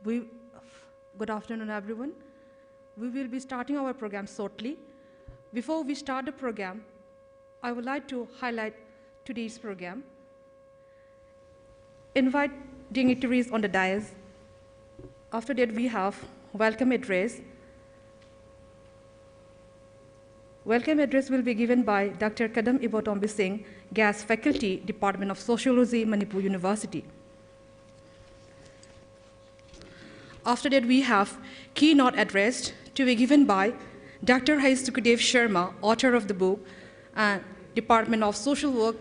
We, Good afternoon, everyone. We will be starting our program shortly. Before we start the program, I would like to highlight today's program. Invite dignitaries on the dais. After that, we have welcome address. Welcome address will be given by Dr. Kadam Ibotombi Singh, GAS Faculty, Department of Sociology, Manipur University. After that, we have keynote address to be given by Dr. Hai Sukadev Sharma, author of the book, Department of Social Work.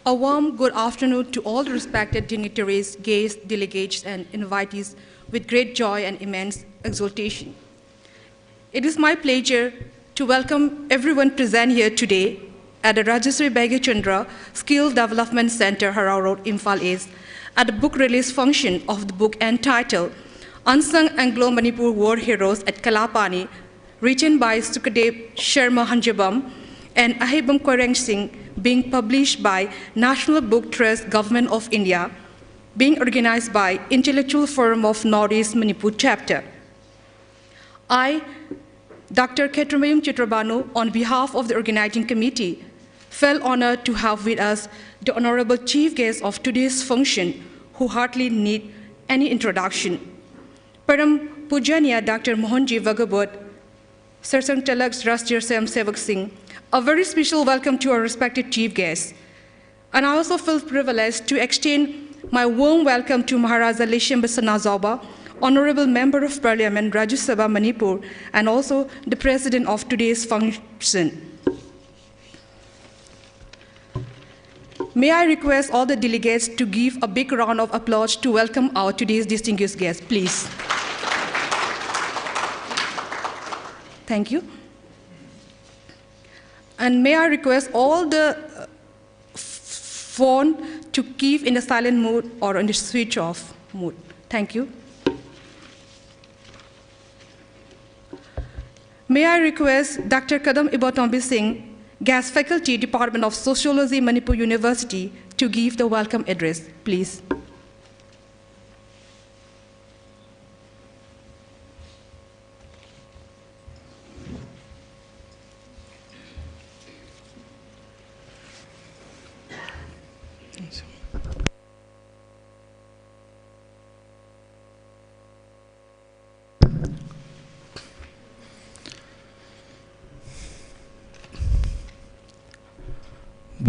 A warm good afternoon to all the respected dignitaries, guests, delegates, and invitees with great joy and immense exultation. It is my pleasure to welcome everyone present here today at the Rajasri Baghe Chandra Skill Development Center, Harau Road, Imphal East, at the book release function of the book entitled Unsung Anglo-Manipur War Heroes at Kalapani, written by Sukadev Sharma Hanjabam and Ahibam Koireng Singh, being published by National Book Trust, Government of India, being organized by Intellectual Forum of Northeast Manipur Chapter. I, Dr. Ketramayum Chitrabanu, on behalf of the organizing committee, felt honored to have with us the honorable chief guest of today's function, who hardly need any introduction. Param Pujaniya Dr. Mohanji Bhagawat, Sarsang Talak Rashtriya Swayam Sevak Singh. A very special welcome to our respected chief guests. And I also feel privileged to extend my warm welcome to Maharaja Leshem Basana Zauba, Honorable Member of Parliament, Rajya Sabha Manipur, and also the President of today's function. May I request all the delegates to give a big round of applause to welcome our today's distinguished guests, please. Thank you. And may I request all the phone to keep in a silent mode or in the switch off mode. Thank you. May I request Dr. Kadam Ibotombi Singh, GAS Faculty, Department of Sociology, Manipur University, to give the welcome address, please.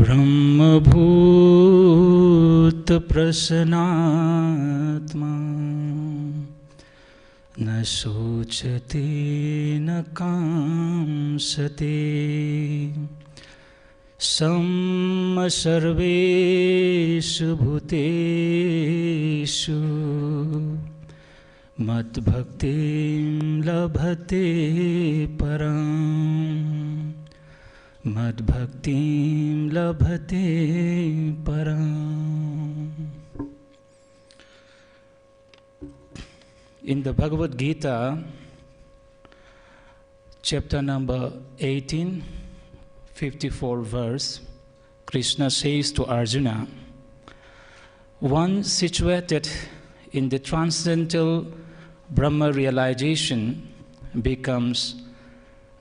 ब्रह्मभूत प्रसन्नात्मा न शोचते न कांसते सर्वेषु भूतेषु मद्भक्तिं लभते परम् Madbhaktim labhate param. In the Bhagavad Gita, chapter number 18, 54 verse, Krishna says to Arjuna, one situated in the transcendental Brahma realization becomes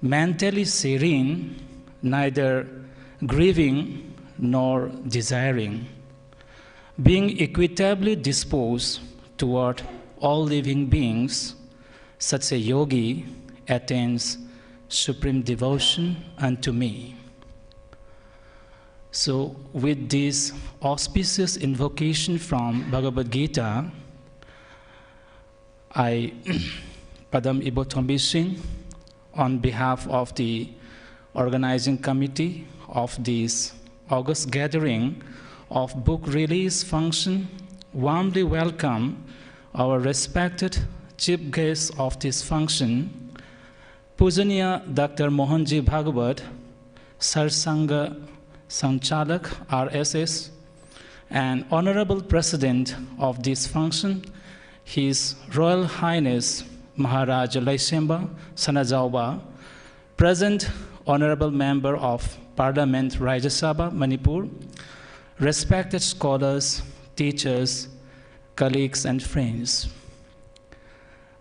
mentally serene, neither grieving nor desiring, being equitably disposed toward all living beings. Such a yogi attains supreme devotion unto me. So with this auspicious invocation from Bhagavad Gita, I, Kadam Ibotombi Singh, on behalf of the organizing committee of this August gathering of book release function, warmly welcome our respected chief guest of this function, Pujaniya Dr. Mohanji Bhagawat, Sarsanga Sanchalak, RSS, and Honorable President of this function, His Royal Highness Maharaja Laisemba Sanajauba, present Honorable Member of Parliament Rajya Sabha, Manipur, respected scholars, teachers, colleagues, and friends.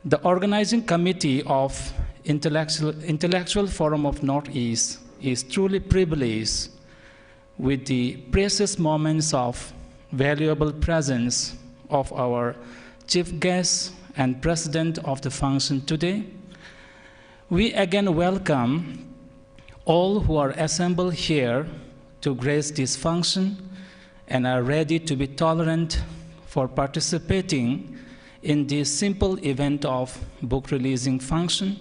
The organizing committee of Intellectual Forum of Northeast is truly privileged with the precious moments of valuable presence of our chief guest and president of the function today. We again welcome all who are assembled here to grace this function and are ready to be tolerant for participating in this simple event of book releasing function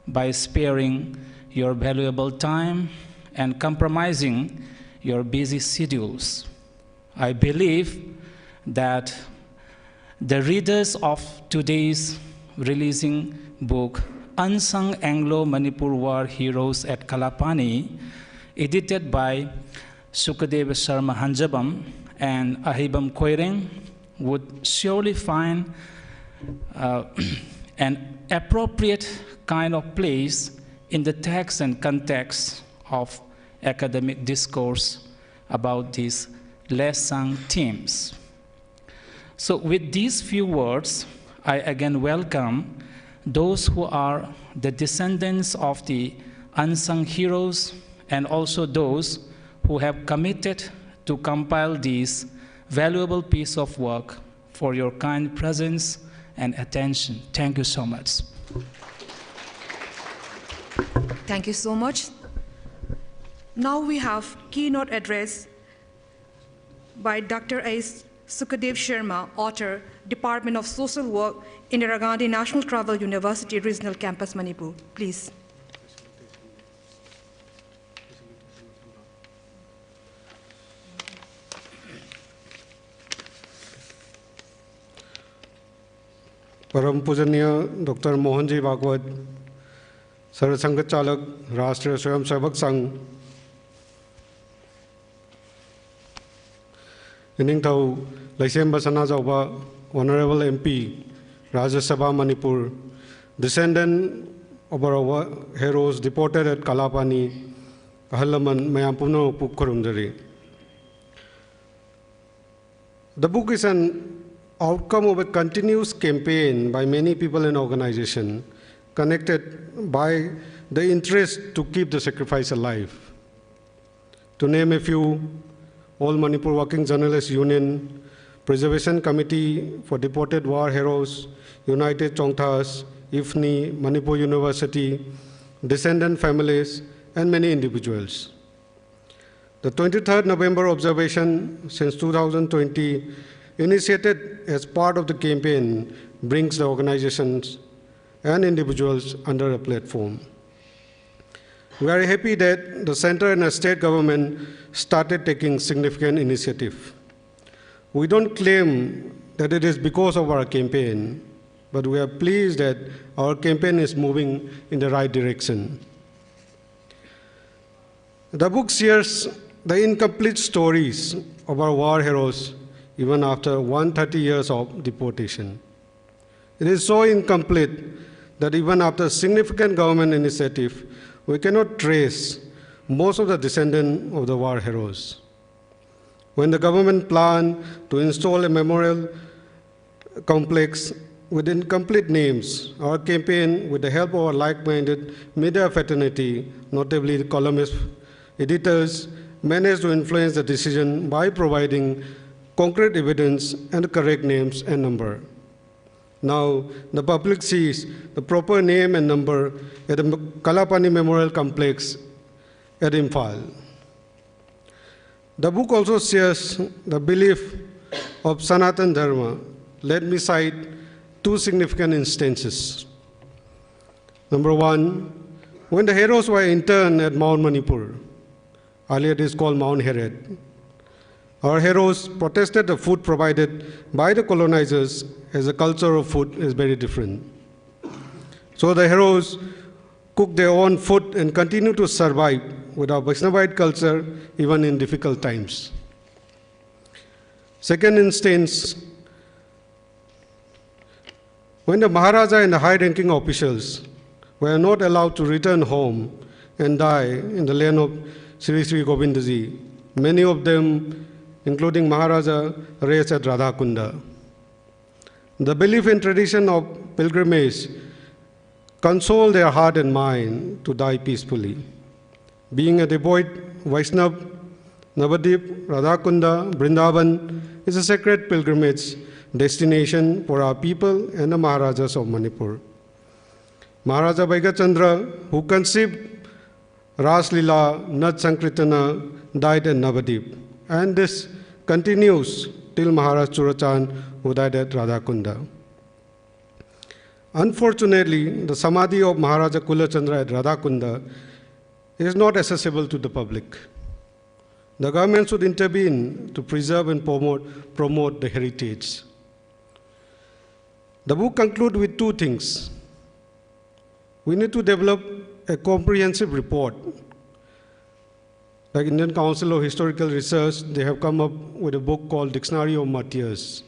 by sparing your valuable time and compromising your busy schedules. I believe that the readers of today's releasing book, Unsung Anglo-Manipur War Heroes at Kalapani, edited by Sukadeva Sharma Hanjabam and Ahibam Koireng, would surely find an appropriate kind of place in the text and context of academic discourse about these less sung themes. So with these few words, I again welcome those who are the descendants of the unsung heroes and also those who have committed to compile this valuable piece of work for your kind presence and attention. Thank you so much. Thank you so much. Now we have keynote address by Dr. S. Sukadev Sharma, author, Department of Social Work, Indira Gandhi National Tribal University, Regional Campus, Manipur. Please. परम पूजनीय doctor Mohan ji Bhagavat, सरसंघ चालक, राष्ट्रीय Swayamsevak Sangh, इनिंगथौ लैसेम्बा सनाजाउबा, Honorable MP, Rajya Sabha Manipur, descendant of our heroes deported at Kalapani, Kahalaman Mayampuno Pukurumdari. The book is an outcome of a continuous campaign by many people and organizations connected by the interest to keep the sacrifice alive. To name a few, All Manipur Working Journalists Union, Preservation Committee for Deported War Heroes, United Chongthas, IFNI, Manipur University, descendant families, and many individuals. The 23rd November observation since 2020, initiated as part of the campaign, brings the organizations and individuals under a platform. We are happy that the center and the state government started taking significant initiative. We don't claim that it is because of our campaign, but we are pleased that our campaign is moving in the right direction. The book shares the incomplete stories of our war heroes even after 130 years of deportation. It is so incomplete that even after significant government initiative, we cannot trace most of the descendants of the war heroes. When the government planned to install a memorial complex with incomplete names, our campaign, with the help of our like-minded media fraternity, notably the columnists, editors, managed to influence the decision by providing concrete evidence and correct names and number. Now, the public sees the proper name and number at the Kalapani Memorial Complex at Imphal. The book also shares the belief of Sanatan Dharma. Let me cite two significant instances. Number one, when the heroes were interned at Mount Manipur, earlier it is called Mount Heret, our heroes protested the food provided by the colonizers, as the culture of food is very different. So the heroes cooked their own food and continued to survive with our Vaishnavite culture even in difficult times. Second instance, when the Maharaja and the high-ranking officials were not allowed to return home and die in the land of Sri Sri Govindaji, many of them, including Maharaja, raised at Radhakunda. The belief and tradition of pilgrimage consoled their heart and mind to die peacefully. Being a devout Vaishnav, Navadip, Radhakunda, Vrindavan is a sacred pilgrimage destination for our people and the Maharajas of Manipur. Maharaja Vaigachandra, who conceived Ras Leela, Nat Sankirtana, died at Navadip, and this continues till Maharaj Churachan, who died at Radhakunda. Unfortunately, the Samadhi of Maharaja Kulachandra at Radhakunda is not accessible to the public. The government should intervene to preserve and promote the heritage. The book concludes with two things. We need to develop a comprehensive report. Like Indian Council of Historical Research, they have come up with a book called Dictionary of Martyrs.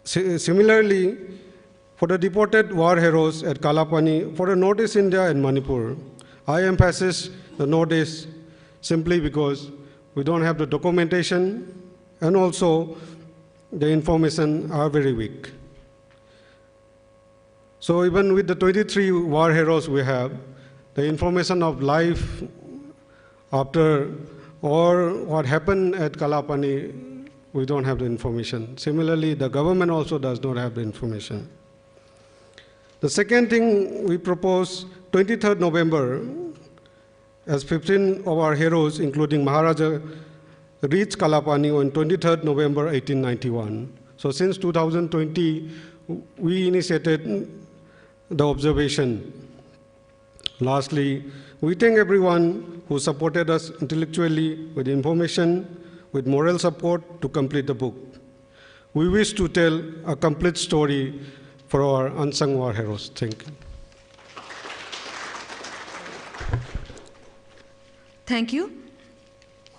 Similarly, for the deported war heroes at Kalapani, for the Northeast India and Manipur, I emphasize the Northeast simply because we don't have the documentation and also the information are very weak. So even with the 23 war heroes we have, the information of life after or what happened at Kalapani, we don't have the information. Similarly, the government also does not have the information. The second thing we propose, 23rd November, as 15 of our heroes, including Maharaja, reached Kalapani on 23rd November 1891. So since 2020, we initiated the observation. Lastly, we thank everyone who supported us intellectually with information, with moral support to complete the book. We wish to tell a complete story for our unsung war heroes. Thank you. Thank you.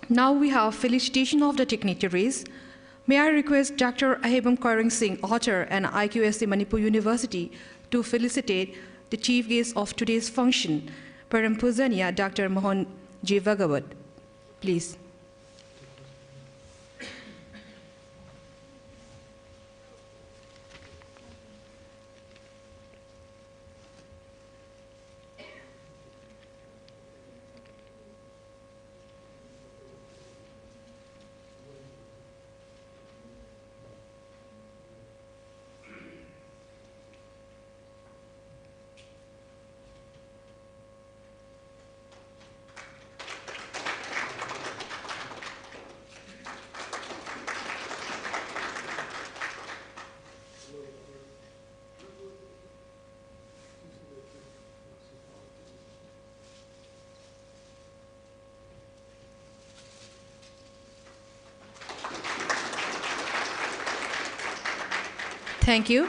Now we have felicitation of the dignitaries. May I request Dr. Ahibam Koiring Singh, author and IQSC Manipur University, to felicitate the chief guest of today's function, Param Pujaniya Dr. Mohan J. Bhagawat. Please. Thank you.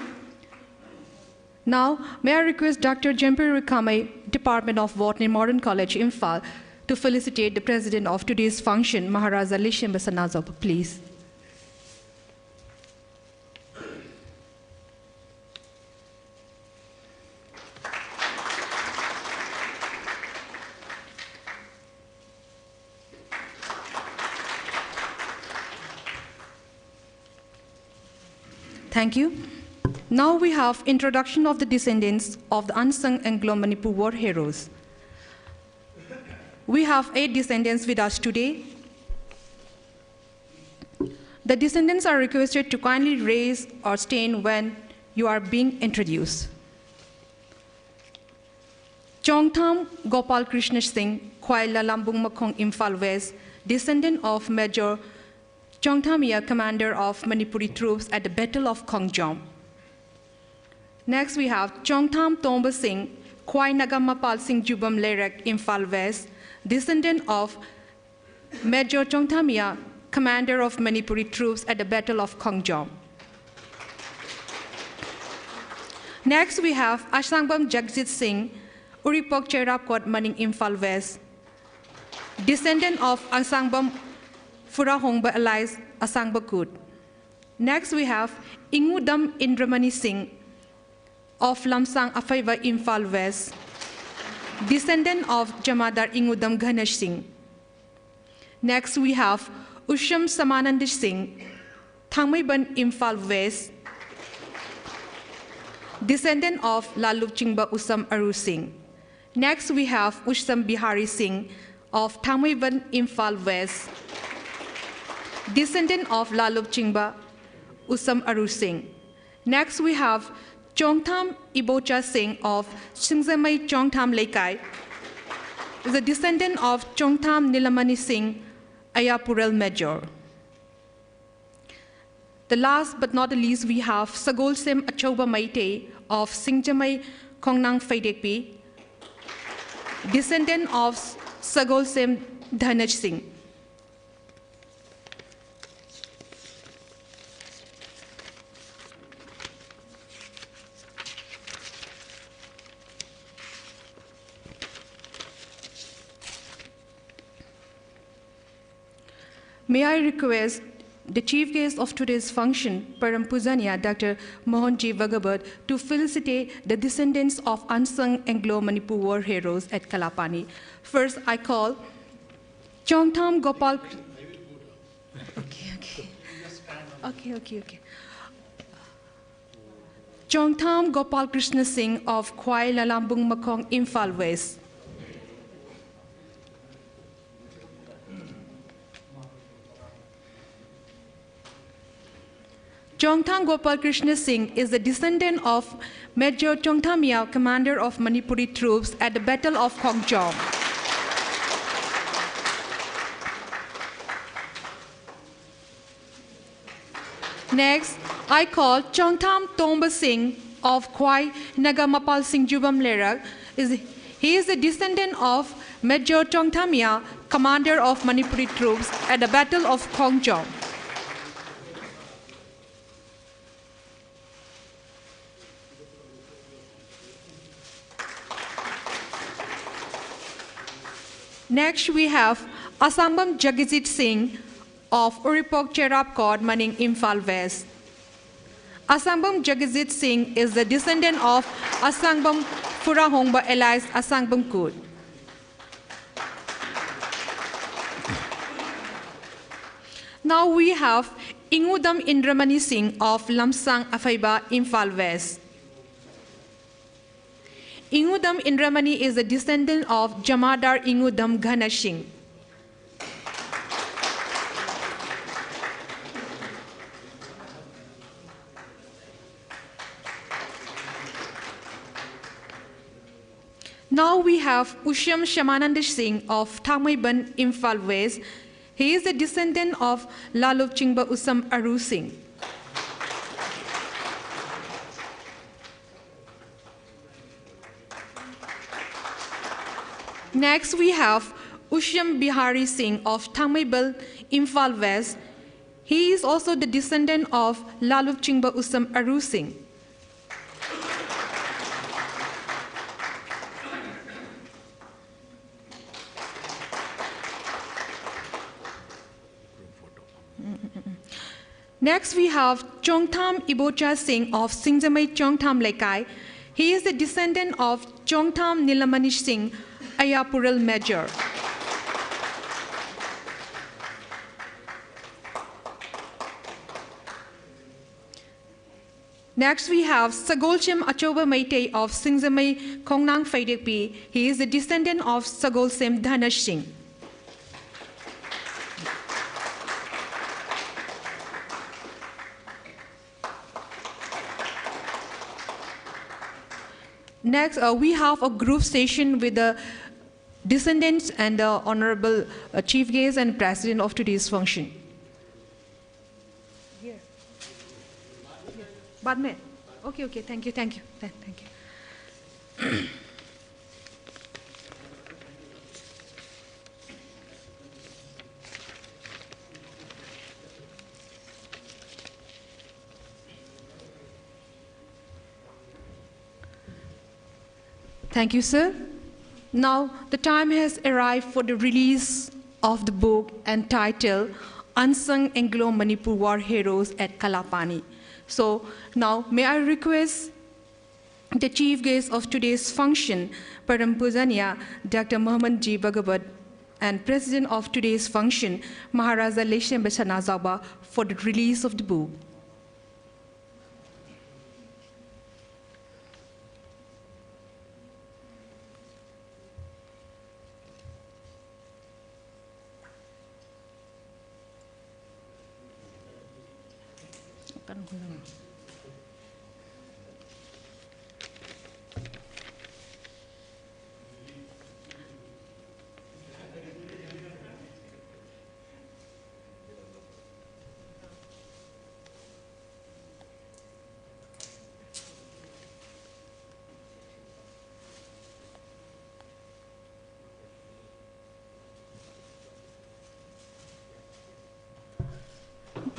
Now, may I request Dr. Jempiri Kamai, Department of Botany, Modern College, Imphal, to felicitate the president of today's function, Maharaja Lishemba Sanazop, please. Thank you. Now we have introduction of the descendants of the unsung Anglo-Manipur war heroes. We have 8 descendants with us today. The descendants are requested to kindly raise or stand when you are being introduced. Chongtham Gopal Krishna Singh, Khwaila Lambung Makhong, Imphal West, descendant of Major Chongthamiya, commander of Manipuri troops at the Battle of Khongjom. Next we have Chongtham Tomba Singh, Khwai Nagamapal Singh Jubam Lerek, Imphal West, descendant of Major Chongthamiya, commander of Manipuri troops at the Battle of Khongjom. Next we have Ashangbam Jagjit Singh, Uripok Cherapkot Maning Imphal West, descendant of Asangbam Furahongba Elias Asangbakut. Next we have Ingudam Indramani Singh of Lamsang Afaiva Imphal West, descendant of Jamadar Ingudam Ganesh Singh. Next we have Usham Samanand Singh, Thangmaiban Imphal West, descendant of Lalup Chingba Usam Aru Singh. Next we have Usham Bihari Singh of Thangmaiban Imphal West, descendant of Lalup Chingba Usam Aru Singh. Next we have Chongtham Ibocha Singh of Singzamai Chongtham Laikai, is a descendant of Chongtham Nilamani Singh Ayapurel Major. The last but not the least, we have Sagolsem Achoba Maite of Singjamai Kongnang Faidekpi, descendant of Sagolsem Dhanaj Singh. May I request the chief guest of today's function, Param Pujaniya, Dr. Mohanji Vagabad, to felicitate the descendants of unsung Anglo-Manipur war heroes at Kalapani. First, I call Chongtham Gopal. Okay. Chongtham Gopal Krishna Singh of Khwai Lalambung Makong, Imphal West. Chongtham Gopal Krishna Singh is the descendant of Major Chongtham Yao, commander of Manipuri troops at the Battle of Khongjong. Next, I call Chongtham Tomba Singh of Khwai Nagamapal Singh Jubam Lerak. He is the descendant of Major Chongtham Yao, commander of Manipuri troops at the Battle of Khongjong. Next, we have Asambam Jagajit Singh of Uripok Cherapkot, Maning, Imphal West. Asambam Jagajit Singh is the descendant of Asangbam Furahongba Elias Asangbam Kut. Now we have Ingudam Indramani Singh of Lamsang Afaiba, Imphal West. Ingudam Indramani is a descendant of Jamadar Ingudam Ganesh Singh. Now we have Usham Shamanand Singh of Thangmaiban, Imphal West. He is a descendant of Lalup Chingba Usam Aru Singh. Next, we have Usham Bihari Singh of Thangmaiban, Imphal West. He is also the descendant of Lalup Chingba Usam Aru Singh. Next, we have Chongtham Ibocha Singh of Singjamai Chongtham Laikai. He is the descendant of Chongtham Nilamani Singh Ayapurel Major. Next, we have Sagolsem Achoba Maite of Singjamai Kongnang Faidekpi. He is the descendant of Sagolsem Dhanash Singh. Next, we have a group session with the descendants and the Honorable Chief Guest and President of today's function. Here. Baad mein? Okay, thank you. Thank you, sir. Now, the time has arrived for the release of the book entitled Unsung Anglo-Manipur War Heroes at Kalapani. So now, may I request the chief guest of today's function, Param Pujaniya, Dr. Mohammad G. Bhagavat, and president of today's function, Maharaja Leshem Bechanazaba, for the release of the book.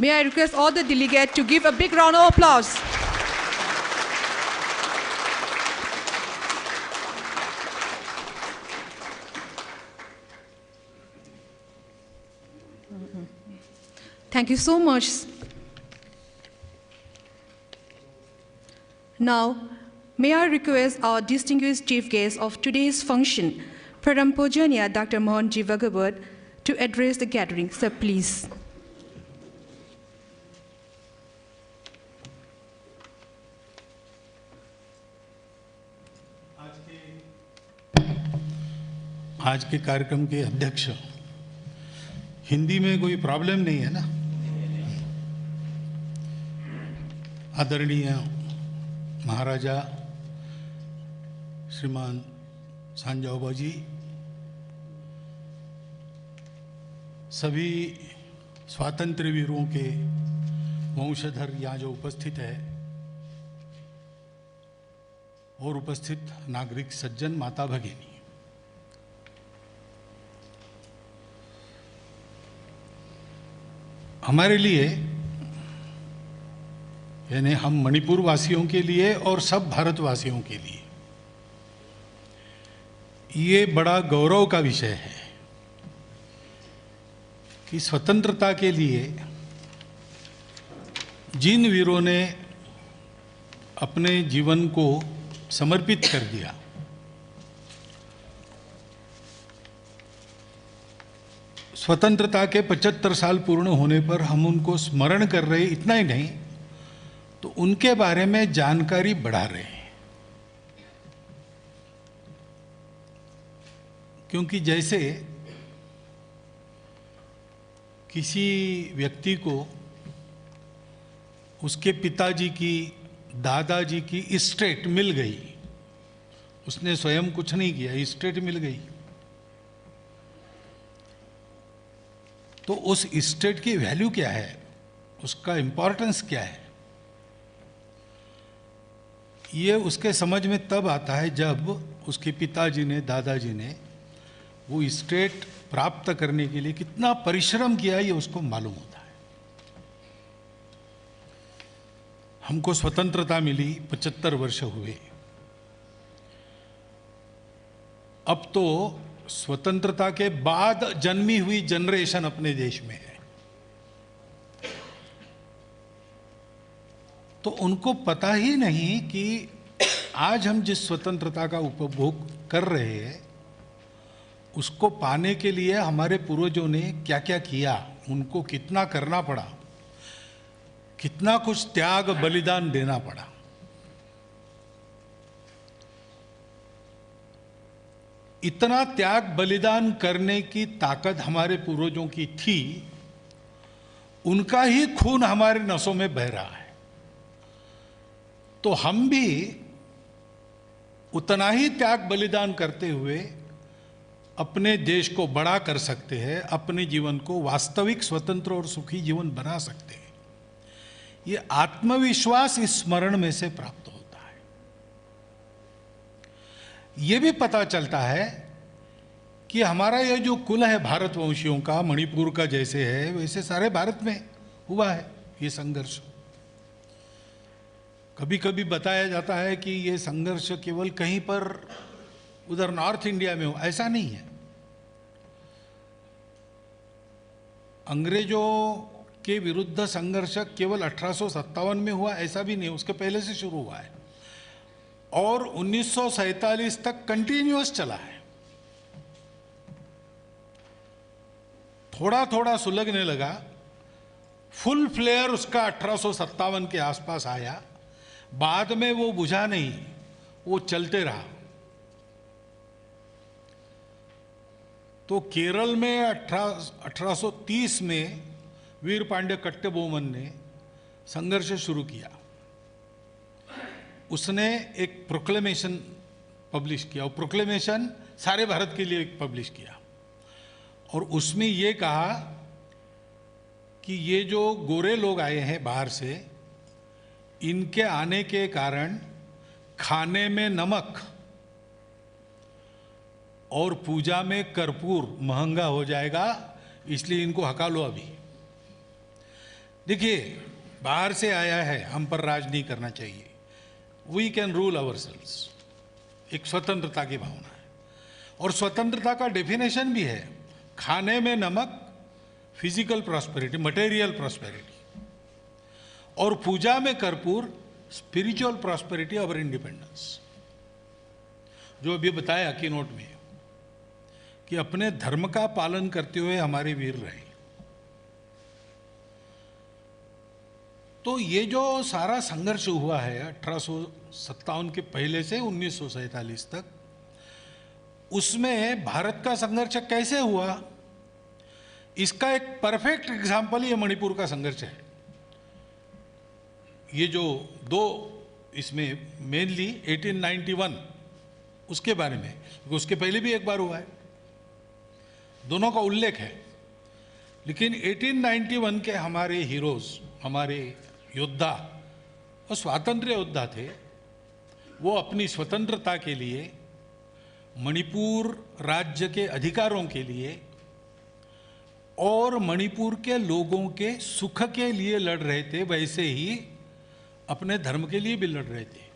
May I request all the delegates to give a big round of applause. Thank you so much. Now, may I request our distinguished chief guest of today's function, Param Pujaniya Dr. Mohan G. Bhagavat, to address the gathering. Sir, please. आज के कार्यक्रम के अध्यक्ष, हिंदी में कोई problem नहीं है ना? आदरणीय महाराजा श्रीमान सांजाओबा जी, सभी स्वातंत्र्य वीरों के वंशधर यहाँ जो उपस्थित है और उपस्थित नागरिक सज्जन, माता भगिनी, हमारे लिए यानी हम मणिपुर वासियों के लिए और सब भारतवासियों के लिए ये बड़ा गौरव का विषय है कि स्वतंत्रता के लिए जिन वीरों ने अपने जीवन को समर्पित कर दिया, स्वतंत्रता के 75 साल पूर्ण होने पर हम उनको स्मरण कर रहे, इतना ही नहीं तो उनके बारे में जानकारी बढ़ा रहे हैं। क्योंकि जैसे किसी व्यक्ति को उसके पिताजी की, दादाजी की इस्टेट मिल गई, उसने स्वयं कुछ नहीं किया, इस्टेट मिल गई, तो उस इस्टेट की वैल्यू क्या है, उसका इंपॉर्टेंस क्या है, ये उसके समझ में तब आता है जब उसके पिताजी ने, दादाजी ने वो इस्टेट प्राप्त करने के लिए कितना परिश्रम किया, ये उसको मालूम होता है। हमको स्वतंत्रता मिली 75 वर्ष हुए, अब तो स्वतंत्रता के बाद जन्मी हुई जनरेशन अपने देश में है, तो उनको पता ही नहीं कि आज हम जिस स्वतंत्रता का उपभोग कर रहे हैं उसको पाने के लिए हमारे पूर्वजों ने क्या क्या किया, उनको कितना करना पड़ा, कितना कुछ त्याग बलिदान देना पड़ा। इतना त्याग बलिदान करने की ताकत हमारे पूर्वजों की थी, उनका ही खून हमारे नसों में बह रहा है, तो हम भी उतना ही त्याग बलिदान करते हुए अपने देश को बड़ा कर सकते हैं, अपने जीवन को वास्तविक स्वतंत्र और सुखी जीवन बना सकते हैं। ये आत्मविश्वास इस स्मरण में से प्राप्त होता है। ये भी पता चलता है कि हमारा ये जो कुल है भारतवंशियों का, मणिपुर का जैसे है वैसे सारे भारत में हुआ है ये संघर्ष। कभी कभी बताया जाता है कि ये संघर्ष केवल कहीं पर उधर नॉर्थ इंडिया में हो, ऐसा नहीं है। अंग्रेजों के विरुद्ध संघर्ष केवल 1857 में हुआ ऐसा भी नहीं, उसके पहले से शुरू हुआ है और 1947 तक कंटिन्यूअस चला है। थोड़ा थोड़ा सुलगने लगा, फुल फ्लेयर उसका 1857 के आसपास आया, बाद में वो बुझा नहीं, वो चलते रहा। तो केरल में 1830 में वीर पांड्य कट्टबोमन ने संघर्ष शुरू किया। उसने एक प्रोक्लेमेशन पब्लिश किया, और प्रोक्लेमेशन सारे भारत के लिए पब्लिश किया, और उसमें ये कहा कि ये जो गोरे लोग आए हैं बाहर से, इनके आने के कारण खाने में नमक और पूजा में कर्पूर महंगा हो जाएगा, इसलिए इनको हका लो अभी। देखिए, बाहर से आया है, हम पर राज नहीं करना चाहिए, वी कैन रूल आवरसेल्व्स, एक स्वतंत्रता की भावना है। और स्वतंत्रता का डेफिनेशन भी है, खाने में नमक, फिजिकल प्रॉस्पेरिटी, मटेरियल प्रॉस्पेरिटी, और पूजा में कर्पूर, स्पिरिचुअल प्रॉस्पेरिटी और इंडिपेंडेंस। जो अभी बताया की नोट में कि अपने धर्म का पालन करते हुए हमारे वीर रहे। तो ये जो सारा संघर्ष हुआ है 1857 के पहले से 1947 तक, उसमें भारत का संघर्ष कैसे हुआ, इसका एक परफेक्ट एग्जाम्पल ये मणिपुर का संघर्ष है। ये जो दो, इसमें मेनली 1891 उसके बारे में, उसके पहले भी एक बार हुआ है, दोनों का उल्लेख है। लेकिन 1891 के हमारे हीरोज, हमारे योद्धा, वो स्वातंत्र्य योद्धा थे। वो अपनी स्वतंत्रता के लिए, मणिपुर राज्य के अधिकारों के लिए और मणिपुर के लोगों के सुख के लिए लड़ रहे थे, वैसे ही अपने धर्म के लिए भी लड़ रहे थे।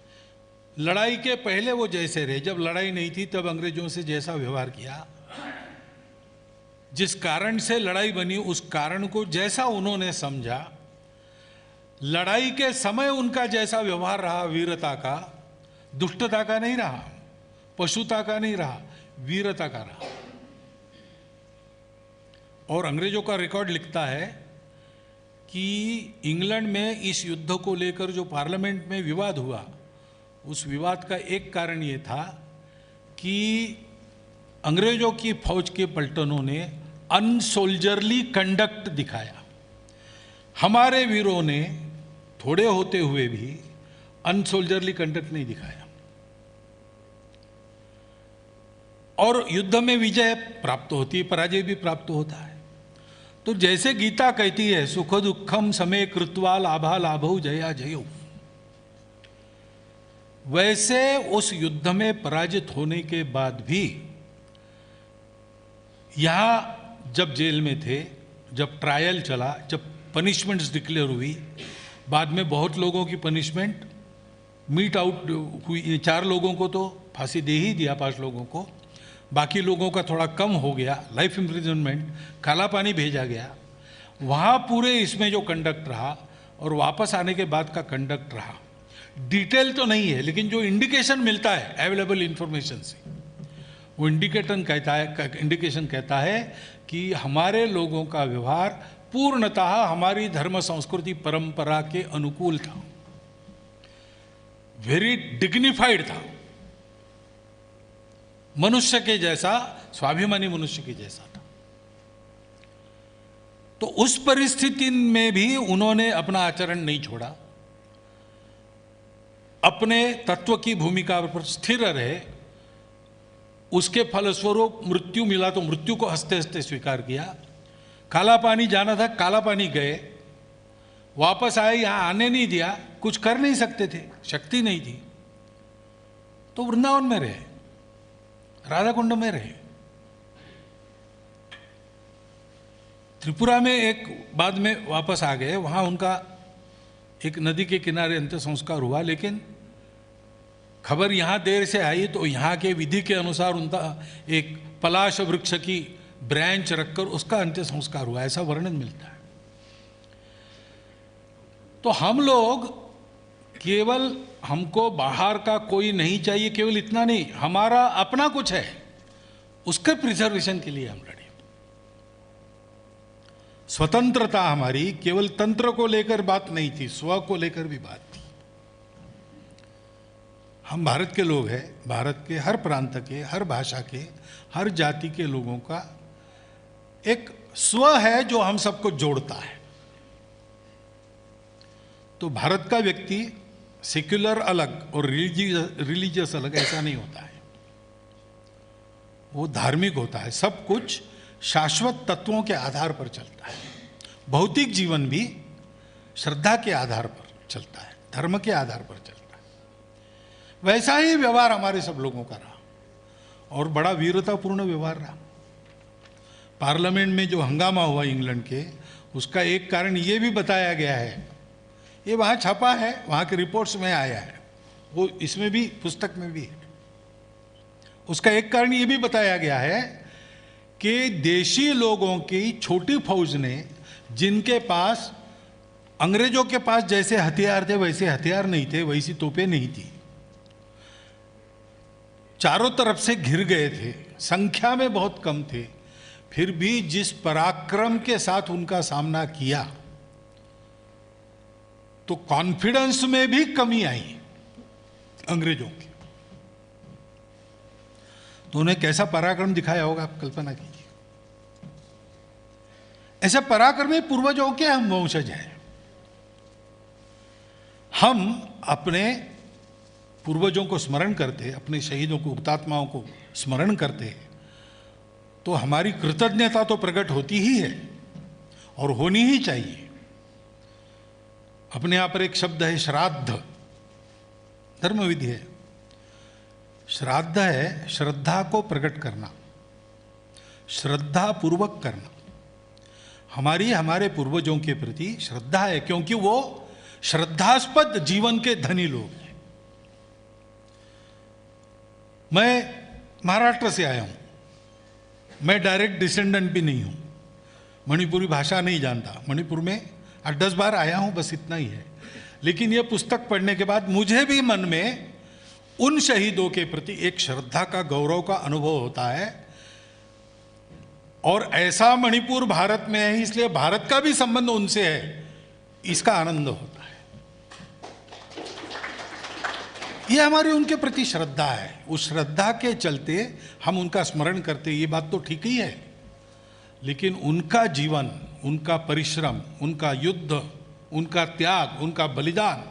लड़ाई के पहले वो जैसे रहे, जब लड़ाई नहीं थी तब अंग्रेजों से जैसा व्यवहार किया, जिस कारण से लड़ाई बनी उस कारण को जैसा उन्होंने समझा, लड़ाई के समय उनका जैसा व्यवहार रहा, वीरता का, दुष्टता का नहीं रहा, पशुता का नहीं रहा, वीरता का रहा। और अंग्रेजों का रिकॉर्ड लिखता है कि इंग्लैंड में इस युद्ध को लेकर जो पार्लियामेंट में विवाद हुआ, उस विवाद का एक कारण ये था कि अंग्रेजों की फौज के पलटनों ने अनसोल्जरली कंडक्ट दिखाया। हमारे वीरों ने थोड़े होते हुए भी अनसोल्जरली कंडक्ट नहीं दिखाया, और युद्ध में विजय प्राप्त होती है, पराजय भी प्राप्त होता है। तो जैसे गीता कहती है, सुख दुखम समे कृत्वा लाभा लाभौ जया जयो, वैसे उस युद्ध में पराजित होने के बाद भी यहां जब जेल में थे, जब ट्रायल चला, जब पनिशमेंट्स डिक्लेयर हुई, बाद में बहुत लोगों की पनिशमेंट मीट आउट हुई। 4 लोगों को तो फांसी दे ही दिया, 5 लोगों को, बाकी लोगों का थोड़ा कम हो गया, लाइफ इम्प्रिजनमेंट, काला पानी भेजा गया। वहाँ पूरे इसमें जो कंडक्ट रहा और वापस आने के बाद का कंडक्ट रहा, डिटेल तो नहीं है, लेकिन जो इंडिकेशन मिलता है अवेलेबल इंफॉर्मेशन से, वो इंडिकेशन कहता है कि हमारे लोगों का व्यवहार पूर्णतः हमारी धर्म संस्कृति परंपरा के अनुकूल था, वेरी डिग्निफाइड था, मनुष्य के जैसा, स्वाभिमानी मनुष्य के जैसा था। तो उस परिस्थिति में भी उन्होंने अपना आचरण नहीं छोड़ा, अपने तत्व की भूमिका पर स्थिर रहे। उसके फलस्वरूप मृत्यु मिला तो मृत्यु को हंसते हंसते स्वीकार किया। काला पानी जाना था, काला पानी गए, वापस आए, यहां आने नहीं दिया, कुछ कर नहीं सकते थे, शक्ति नहीं थी, तो वृंदावन में रहे, राधा कुंड में रहे। त्रिपुरा में एक बाद में वापस आ गए, वहां उनका एक नदी के किनारे अंत्य संस्कार हुआ, लेकिन खबर यहाँ देर से आई तो यहाँ के विधि के अनुसार उनका एक पलाश वृक्ष की ब्रांच रखकर उसका अंत्य संस्कार हुआ, ऐसा वर्णन मिलता है। तो हम लोग केवल, हमको बाहर का कोई नहीं चाहिए, केवल इतना नहीं, हमारा अपना कुछ है, उसके प्रिजर्वेशन के लिए हम लड़े। स्वतंत्रता हमारी केवल तंत्र को लेकर बात नहीं थी, स्व को लेकर भी बात थी। हम भारत के लोग हैं, भारत के हर प्रांत के, हर भाषा के, हर जाति के लोगों का एक स्व है जो हम सबको जोड़ता है। तो भारत का व्यक्ति सेक्युलर अलग और रिलीजियस अलग ऐसा नहीं होता है, वो धार्मिक होता है। सब कुछ शाश्वत तत्वों के आधार पर चलता है। भौतिक जीवन भी श्रद्धा के आधार पर चलता है, धर्म के आधार पर चलता है। वैसा ही व्यवहार हमारे सब लोगों का रहा और बड़ा वीरतापूर्ण व्यवहार रहा। पार्लियामेंट में जो हंगामा हुआ इंग्लैंड के, उसका एक कारण ये भी बताया गया है, ये वहाँ छपा है, वहाँ के रिपोर्ट्स में आया है, वो इसमें भी, पुस्तक में भी है। उसका एक कारण ये भी बताया गया है कि देशी लोगों की छोटी फौज ने, जिनके पास, अंग्रेजों के पास जैसे हथियार थे वैसे हथियार नहीं थे, वैसी तोपें नहीं थी, चारों तरफ से घिर गए थे, संख्या में बहुत कम थे, फिर भी जिस पराक्रम के साथ उनका सामना किया, तो कॉन्फिडेंस में भी कमी आई अंग्रेजों की। तो उन्हें कैसा पराक्रम दिखाया होगा, आप कल्पना कीजिए। ऐसे पराक्रमी पूर्वजों के हम वंशज हैं। हम अपने पूर्वजों को स्मरण करते, अपने शहीदों को, हुतात्माओं को स्मरण करते, तो हमारी कृतज्ञता तो प्रकट होती ही है और होनी ही चाहिए। अपने आप पर एक शब्द है श्राद्ध, धर्म विधि है। श्राद्ध है श्रद्धा को प्रकट करना, श्रद्धा पूर्वक करना। हमारी, हमारे पूर्वजों के प्रति श्रद्धा है, क्योंकि वो श्रद्धास्पद जीवन के धनी लोग हैं। मैं महाराष्ट्र से आया हूं, मैं डायरेक्ट डिसेंडेंट भी नहीं हूं, मणिपुरी भाषा नहीं जानता, मणिपुर में 8-10 बार आया हूं, बस इतना ही है। लेकिन यह पुस्तक पढ़ने के बाद मुझे भी मन में उन शहीदों के प्रति एक श्रद्धा का, गौरव का अनुभव होता है। और ऐसा मणिपुर भारत में है, इसलिए भारत का भी संबंध उनसे है, इसका आनंद होता है। ये हमारी उनके प्रति श्रद्धा है। उस श्रद्धा के चलते हम उनका स्मरण करते, ये बात तो ठीक ही है। लेकिन उनका जीवन, उनका परिश्रम, उनका युद्ध, उनका त्याग, उनका बलिदान,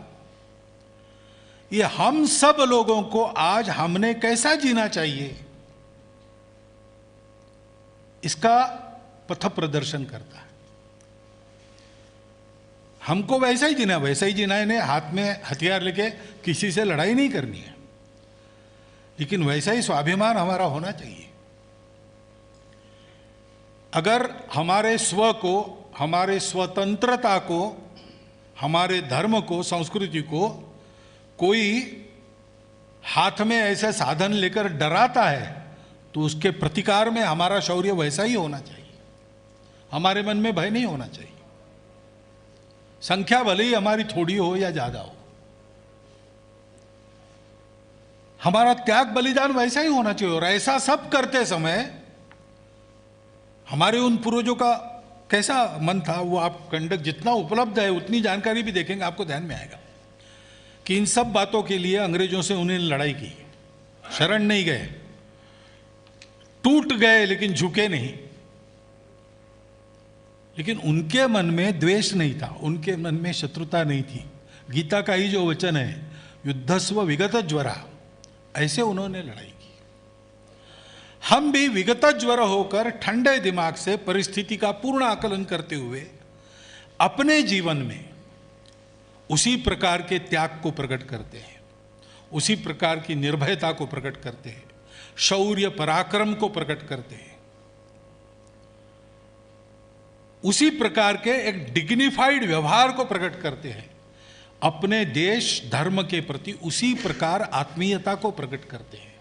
ये हम सब लोगों को आज हमने कैसा जीना चाहिए, इसका पथ प्रदर्शन करता है। हमको वैसा ही जीना है, इन्हें हाथ में हथियार लेके किसी से लड़ाई नहीं करनी है, लेकिन वैसा ही स्वाभिमान हमारा होना चाहिए। अगर हमारे स्व को, हमारे स्वतंत्रता को, हमारे धर्म को, संस्कृति को कोई हाथ में ऐसे साधन लेकर डराता है, तो उसके प्रतिकार में हमारा शौर्य वैसा ही होना चाहिए। हमारे मन में भय नहीं होना चाहिए। संख्या भले ही हमारी थोड़ी हो या ज्यादा हो, हमारा त्याग बलिदान वैसा ही होना चाहिए। और ऐसा सब करते समय हमारे उन पूर्वजों का कैसा मन था, वो आप कंडक्ट जितना उपलब्ध है उतनी जानकारी भी देखेंगे, आपको ध्यान में आएगा कि इन सब बातों के लिए अंग्रेजों से उन्हें लड़ाई की, शरण नहीं गए, टूट गए लेकिन झुके नहीं। लेकिन उनके मन में द्वेष नहीं था, उनके मन में शत्रुता नहीं थी। गीता का ही जो वचन है, युद्धस्व विगत ज्वरा, ऐसे उन्होंने लड़ाई की। हम भी विगत ज्वर होकर ठंडे दिमाग से परिस्थिति का पूर्ण आकलन करते हुए अपने जीवन में उसी प्रकार के त्याग को प्रकट करते हैं, उसी प्रकार की निर्भयता को प्रकट करते हैं, शौर्य पराक्रम को प्रकट करते हैं, उसी प्रकार के एक डिग्निफाइड व्यवहार को प्रकट करते हैं। अपने देश धर्म के प्रति उसी प्रकार आत्मीयता को प्रकट करते हैं।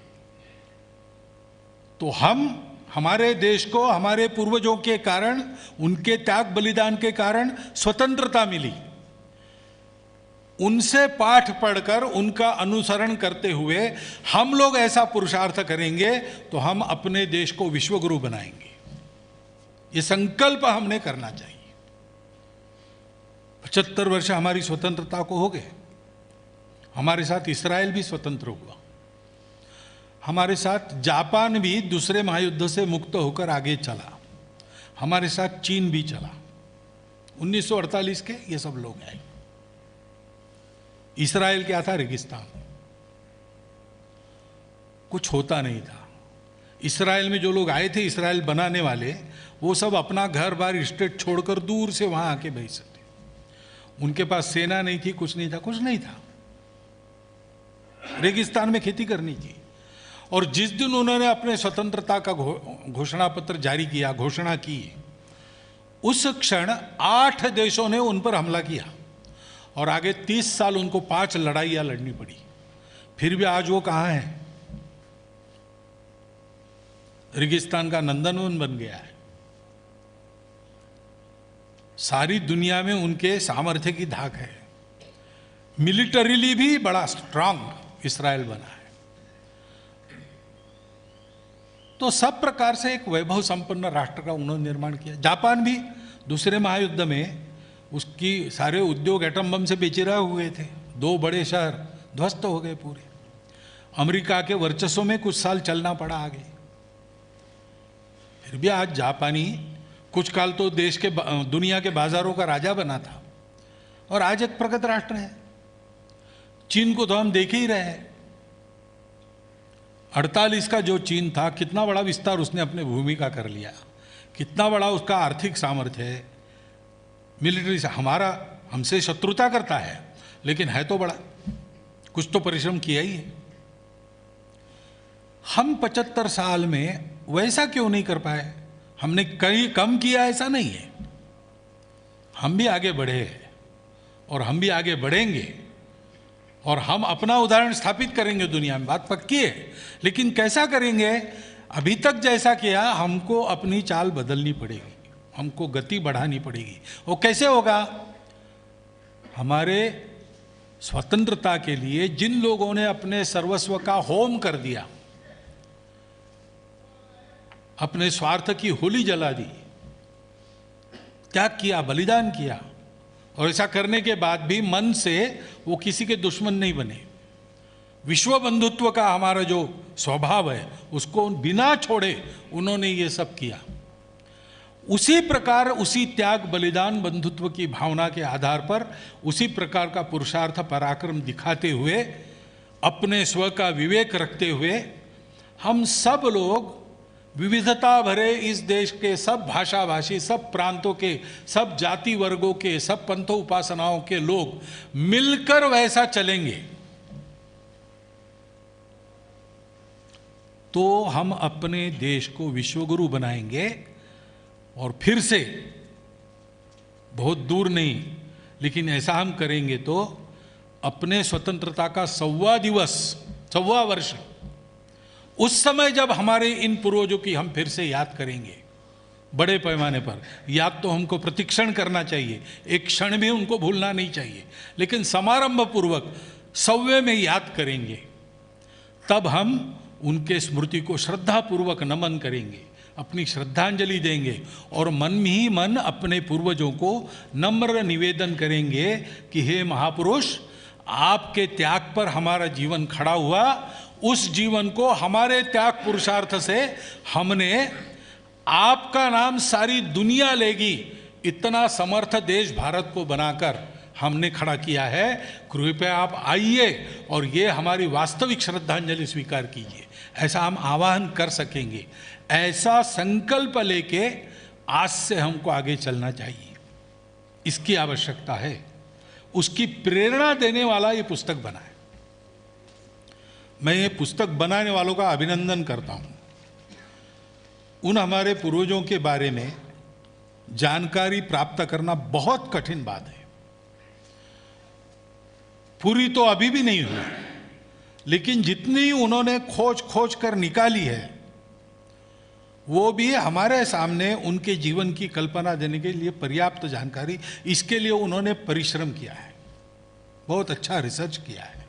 तो हम हमारे देश को हमारे पूर्वजों के कारण, उनके त्याग बलिदान के कारण स्वतंत्रता मिली। उनसे पाठ पढ़कर उनका अनुसरण करते हुए हम लोग ऐसा पुरुषार्थ करेंगे तो हम अपने देश को विश्वगुरु बनाएंगे। ये संकल्प हमने करना चाहिए। 75 वर्ष हमारी स्वतंत्रता को हो गए। हमारे साथ इस्राएल भी स्वतंत्र हुआ, हमारे साथ जापान भी दूसरे महायुद्ध से मुक्त होकर आगे चला, हमारे साथ चीन भी चला। 1948 के ये सब लोग आए। इस्राएल क्या था? रेगिस्तान, कुछ होता नहीं था। इस्राएल में जो लोग आए थे, इस्राएल बनाने वाले, वो सब अपना घर बार स्टेट छोड़कर दूर से वहां आके बैठ सकते। उनके पास सेना नहीं थी, कुछ नहीं था, कुछ नहीं था। रेगिस्तान में खेती करनी थी। और जिस दिन उन्होंने अपने स्वतंत्रता का घोषणा पत्र जारी किया, घोषणा की, उस क्षण 8 देशों ने उन पर हमला किया और आगे 30 साल उनको 5 लड़ाइयां लड़नी पड़ी। फिर भी आज वो कहां है? रेगिस्तान का नंदनवन बन गया है। सारी दुनिया में उनके सामर्थ्य की धाक है। मिलिटरीली भी बड़ा स्ट्रांग इस्राएल बना है। तो सब प्रकार से एक वैभव संपन्न राष्ट्र का उन्होंने निर्माण किया। जापान भी दूसरे महायुद्ध में उसकी सारे उद्योग एटम बम से बेचिरा हुए थे। 2 बड़े शहर ध्वस्त हो गए पूरे। अमेरिका के वर्चस्व में कुछ साल चलना पड़ा आगे। फिर भी आज जापानी कुछ काल तो देश के, दुनिया के बाजारों का राजा बना था और आज एक प्रगत राष्ट्र है। चीन को तो हम देख ही रहे हैं। 48 का जो चीन था, कितना बड़ा विस्तार उसने अपने भूमि का कर लिया, कितना बड़ा उसका आर्थिक सामर्थ्य है। मिलिट्री से हमसे शत्रुता करता है, लेकिन है तो बड़ा, कुछ तो परिश्रम किया ही है। हम 75 साल में वैसा क्यों नहीं कर पाए? हमने कहीं कम किया ऐसा नहीं है। हम भी आगे बढ़े हैं और हम भी आगे बढ़ेंगे और हम अपना उदाहरण स्थापित करेंगे दुनिया में, बात पक्की है। लेकिन कैसा करेंगे? अभी तक जैसा किया, हमको अपनी चाल बदलनी पड़ेगी, हमको गति बढ़ानी पड़ेगी। वो कैसे होगा? हमारे स्वतंत्रता के लिए जिन लोगों ने अपने सर्वस्व का होम कर दिया, अपने स्वार्थ की होली जला दी, त्याग किया, बलिदान किया, और ऐसा करने के बाद भी मन से वो किसी के दुश्मन नहीं बने, विश्व बंधुत्व का हमारा जो स्वभाव है उसको बिना छोड़े उन्होंने ये सब किया। उसी प्रकार, उसी त्याग बलिदान बंधुत्व की भावना के आधार पर, उसी प्रकार का पुरुषार्थ पराक्रम दिखाते हुए, अपने स्व का विवेक रखते हुए, हम सब लोग विविधता भरे इस देश के सब भाषा भाषी, सब प्रांतों के, सब जाति वर्गों के, सब पंथों उपासनाओं के लोग मिलकर वैसा चलेंगे तो हम अपने देश को विश्वगुरु बनाएंगे। और फिर से, बहुत दूर नहीं, लेकिन ऐसा हम करेंगे तो अपने स्वतंत्रता का 100वां दिवस, 100वां वर्ष, उस समय जब हमारे इन पूर्वजों की हम फिर से याद करेंगे बड़े पैमाने पर, याद तो हमको प्रतिक्षण करना चाहिए, एक क्षण भी उनको भूलना नहीं चाहिए, लेकिन समारंभ पूर्वक 100वें में याद करेंगे, तब हम उनके स्मृति को श्रद्धापूर्वक नमन करेंगे, अपनी श्रद्धांजलि देंगे और मन में ही मन अपने पूर्वजों को नम्र निवेदन करेंगे कि हे महापुरुष, आपके त्याग पर हमारा जीवन खड़ा हुआ, उस जीवन को हमारे त्याग पुरुषार्थ से हमने, आपका नाम सारी दुनिया लेगी, इतना समर्थ देश भारत को बनाकर हमने खड़ा किया है। कृपया आप आइए और ये हमारी वास्तविक श्रद्धांजलि स्वीकार कीजिए। ऐसा हम आह्वान कर सकेंगे। ऐसा संकल्प लेके आज से हमको आगे चलना चाहिए, इसकी आवश्यकता है। उसकी प्रेरणा देने वाला ये पुस्तक बना है। मैं ये पुस्तक बनाने वालों का अभिनंदन करता हूँ। उन हमारे पूर्वजों के बारे में जानकारी प्राप्त करना बहुत कठिन बात है। पूरी तो अभी भी नहीं हुई, लेकिन जितनी उन्होंने खोज कर निकाली है वो भी हमारे सामने उनके जीवन की कल्पना देने के लिए पर्याप्त जानकारी, इसके लिए उन्होंने परिश्रम किया है, बहुत अच्छा रिसर्च किया है,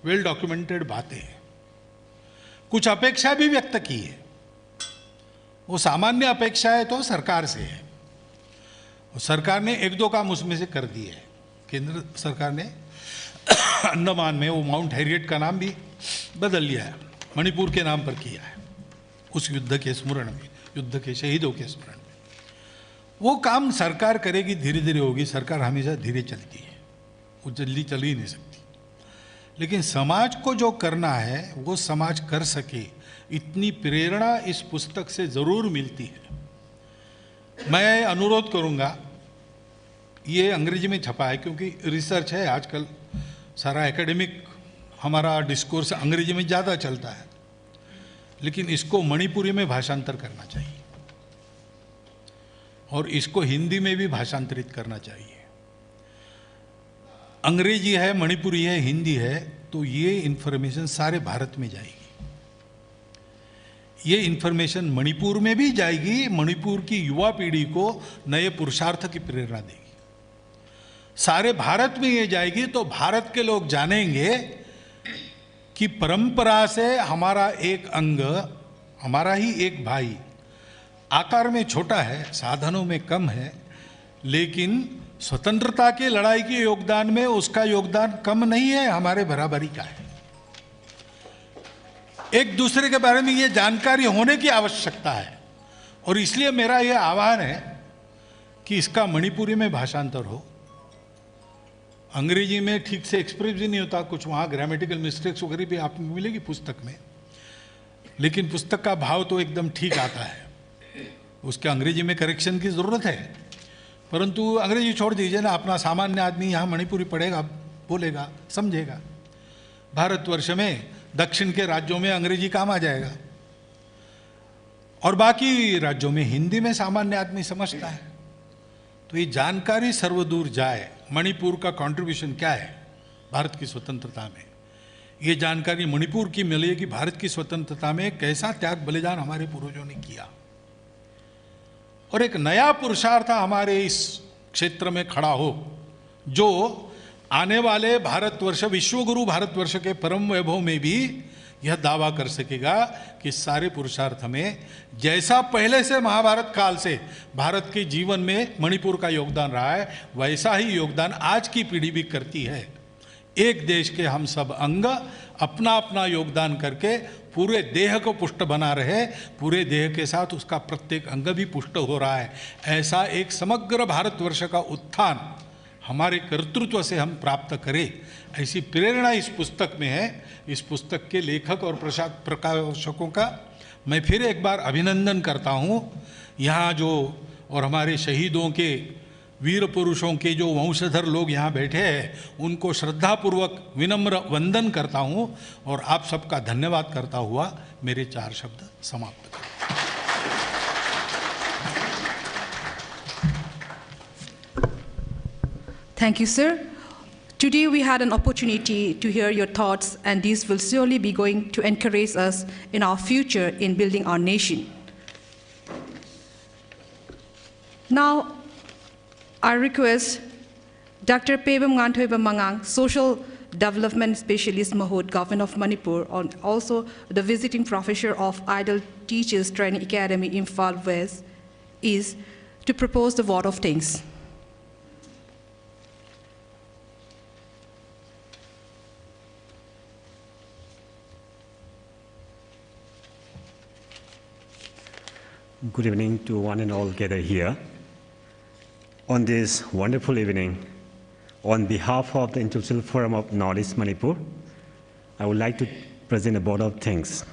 वेल डॉक्यूमेंटेड बातें हैं। कुछ अपेक्षा भी व्यक्त की है, वो सामान्य अपेक्षाएं तो सरकार से है, सरकार ने एक दो काम उसमें से कर दिए है। केंद्र सरकार ने अंडमान में वो माउंट हैरियट का नाम भी बदल लिया है, मणिपुर के नाम पर किया है, उस युद्ध के स्मरण में, युद्ध के शहीदों के स्मरण में। वो काम सरकार करेगी, धीरे धीरे होगी, सरकार हमेशा धीरे चलती है, वो जल्दी चल ही नहीं सकती। लेकिन समाज को जो करना है वो समाज कर सके, इतनी प्रेरणा इस पुस्तक से जरूर मिलती है। मैं अनुरोध करूंगा, ये अंग्रेजी में छपा है क्योंकि रिसर्च है, आजकल सारा एकेडमिक हमारा डिस्कोर्स अंग्रेजी में ज़्यादा चलता है, लेकिन इसको मणिपुरी में भाषांतर करना चाहिए और इसको हिंदी में भी भाषांतरित करना चाहिए। अंग्रेजी है, मणिपुरी है, हिंदी है, तो ये इन्फॉर्मेशन सारे भारत में जाएगी। ये इन्फॉर्मेशन मणिपुर में भी जाएगी, मणिपुर की युवा पीढ़ी को नए पुरुषार्थ की प्रेरणा देगी। सारे भारत में ये जाएगी तो भारत के लोग जानेंगे कि परंपरा से हमारा एक अंग, हमारा ही एक भाई आकार में छोटा है, साधनों में कम है, लेकिन स्वतंत्रता की लड़ाई के योगदान में उसका योगदान कम नहीं है, हमारे बराबरी का है। एक दूसरे के बारे में ये जानकारी होने की आवश्यकता है और इसलिए मेरा ये आह्वान है कि इसका मणिपुरी में भाषांतर हो। अंग्रेजी में ठीक से एक्सप्रेस भी नहीं होता, कुछ वहाँ ग्रामेटिकल मिस्टेक्स वगैरह भी आपको मिलेगी पुस्तक में, लेकिन पुस्तक का भाव तो एकदम ठीक आता है। उसके अंग्रेजी में करेक्शन की ज़रूरत है, परंतु अंग्रेजी छोड़ दीजिए ना, अपना सामान्य आदमी यहाँ मणिपुरी पढ़ेगा, बोलेगा, समझेगा। भारतवर्ष में दक्षिण के राज्यों में अंग्रेजी काम आ जाएगा और बाकी राज्यों में हिंदी में सामान्य आदमी समझता है। तो ये जानकारी सर्वदूर जाए, मणिपुर का कंट्रीब्यूशन क्या है भारत की स्वतंत्रता में, ये जानकारी मणिपुर की मिले कि भारत की स्वतंत्रता में कैसा त्याग बलिदान हमारे पूर्वजों ने किया और एक नया पुरुषार्थ हमारे इस क्षेत्र में खड़ा हो, जो आने वाले भारतवर्ष, विश्वगुरु भारतवर्ष के परम वैभव में भी यह दावा कर सकेगा कि सारे पुरुषार्थ में जैसा पहले से महाभारत काल से भारत के जीवन में मणिपुर का योगदान रहा है, वैसा ही योगदान आज की पीढ़ी भी करती है। एक देश के हम सब अंग अपना अपना योगदान करके पूरे देह को पुष्ट बना रहे, पूरे देह के साथ उसका प्रत्येक अंग भी पुष्ट हो रहा है। ऐसा एक समग्र भारतवर्ष का उत्थान हमारे कर्तृत्व से हम प्राप्त करें, ऐसी प्रेरणा इस पुस्तक में है। इस पुस्तक के लेखक और प्रकाशकों का मैं फिर एक बार अभिनंदन करता हूँ। यहाँ जो और हमारे शहीदों के, वीर पुरुषों के जो वंशधर लोग यहाँ बैठे हैं, उनको श्रद्धापूर्वक विनम्र वंदन करता हूँ और आप सबका धन्यवाद करता हुआ मेरे 4 शब्द समाप्त करता हूँ। Thank you, sir. Today we had an opportunity to hear your thoughts, and these will surely be going to encourage us in our future in building our nation. Now, I request Dr. Pebam Nganthoiba Mangang, Social Development Specialist Mahot, Governor of Manipur, and also the visiting professor of Idle Teachers Training Academy, Imphal West, is to propose the vote of thanks. Good evening to one and all gathered here. On this wonderful evening, on behalf of the Intellectual Forum of Northeast Manipur, I would like to present a vote of thanks.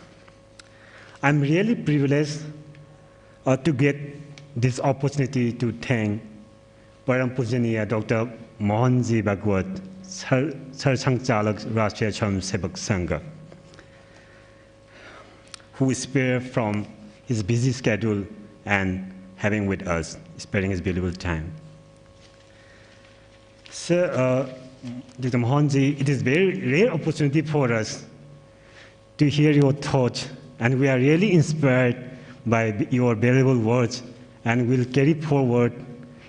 I'm really privileged to get this opportunity to thank Param Pujaniya Dr. Mohanji Bhagwat, Sarsangsangchalak Rashtriya Swayamsevak Sangha, who spared from his busy schedule and having with us, sparing his valuable time. Sir, Dr. Mohanji, it is very rare opportunity for us to hear your thoughts, and we are really inspired by your valuable words, and we'll carry forward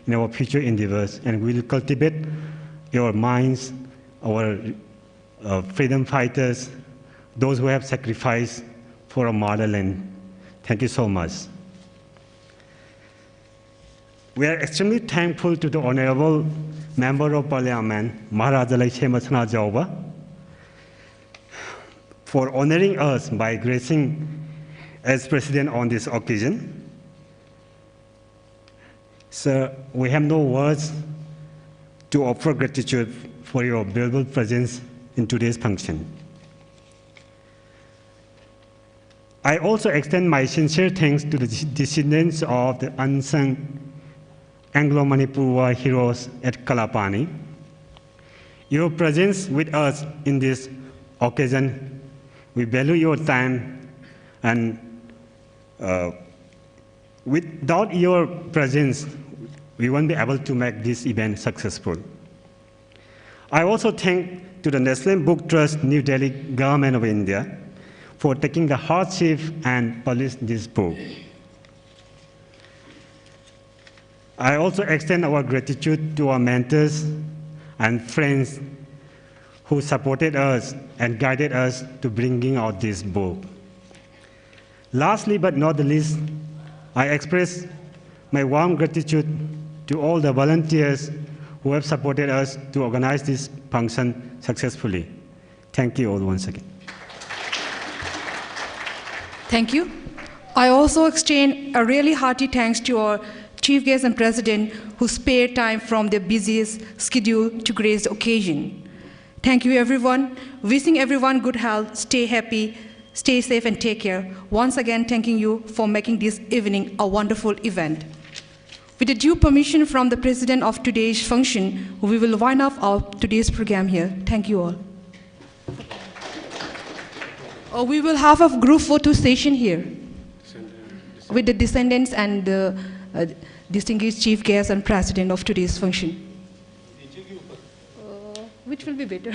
in our future endeavors, and we'll cultivate your minds, our freedom fighters, those who have sacrificed for our motherland. Thank you so much. We are extremely thankful to the Honorable Member of Parliament, Maharaja Laixemathana Jauba, for honoring us by gracing as President on this occasion. Sir, we have no words to offer gratitude for your valuable presence in today's function. I also extend my sincere thanks to the descendants of the unsung Anglo-Manipur War heroes at Kalapani. Your presence with us in this occasion, we value your time, and without your presence, we won't be able to make this event successful. I also thank to the Nestle Book Trust, New Delhi Government of India, for taking the hardship and publish this book. I also extend our gratitude to our mentors and friends who supported us and guided us to bringing out this book. Lastly but not the least, I express my warm gratitude to all the volunteers who have supported us to organize this function successfully. Thank you all once again. Thank you. I also extend a really hearty thanks to our Chief Guest and President who spared time from their busiest schedule to grace the occasion. Thank you everyone. Wishing everyone good health, stay happy, stay safe and take care. Once again, thanking you for making this evening a wonderful event. With the due permission from the President of today's function, we will wind up our today's program here. Thank you all. We will have a group photo session here with the descendants and the distinguished chief guest and president of today's function. Which will be better?